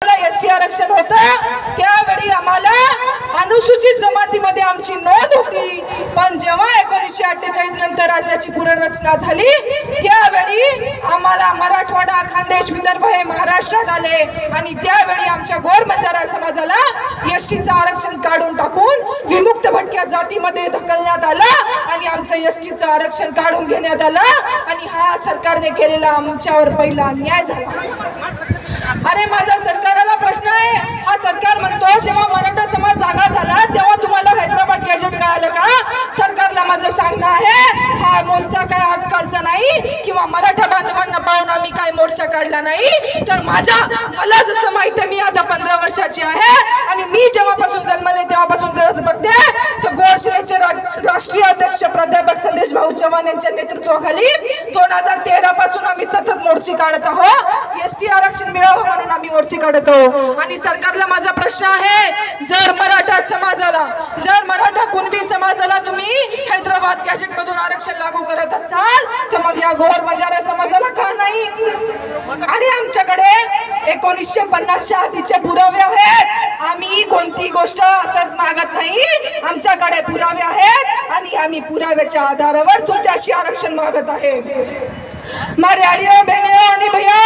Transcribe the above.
ST आरक्षण होतं त्यावेळी आम्हाला अनुसूचित जमातीमध्ये आमची नोंद होती, पण जेव्हा 1948 नंतर राज्याची पुनर्रचना झाली त्यावेळी आम्हाला मराठवाडा, खानदेश, विदर्भ हे महाराष्ट्रात आले आणि त्यावेळी आमच्या गोर बंजारा समाजाला एसटीचं आरक्षण काढून टाकून विमुक्त भटक्या जातीमध्ये ढकलण्यात आलं आणि आमचं एसटीचं आरक्षण काढून घेण्यात आलं आणि हा सरकारने केलेला आमच्यावर पहिला अन्याय झाला। अरे माझा सरकारला प्रश्न आहे, हा सरकार म्हणतो जेव्हा मराठा समाज जागा झाला तेव्हा तुम्हाला हैदराबाद गॅजेट कळालं का? सरकारला माझं सांगणं आहे हा मोर्चा काय आजकालचा नाही किंवा मराठा बांधवांना पाहून आम्ही काय मोर्चा काढला नाही, तर मला जसं माहिती आहे मी आता 15 वर्षाची आहे आणि मी जेव्हापासून जन्मले तेव्हापासून जर बघते तर गोरक्षेचे राष्ट्रीय अध्यक्ष प्राध्यापक संदेश भाऊ चव्हाण यांच्या नेतृत्वाखाली 2013 पासून आम्ही सतत मोर्चे काढत आहोत, एसटी आरक्षण मिळावं म्हणून आम्ही मोर्चे काढत आहोत। आणि सरकारला माझा प्रश्न आहे, जर मराठा कुणबी समाजाला तुम्ही हैदराबाद गॅजेट मधून आरक्षण लागू करत असाल तर मग या गोर बंजारा समाजाला का नाही? अरे आमच्याकडे 1950च्या आधीचे पुरावे आहेत, आम्ही कोणती गोष्ट असंच मागत नाही, आमच्याकडे पुरावे आहेत आणि आम्ही पुराव्याच्या आधारावर तुमच्याशी आरक्षण मागत आहे। मारे बहनों आणि भैया,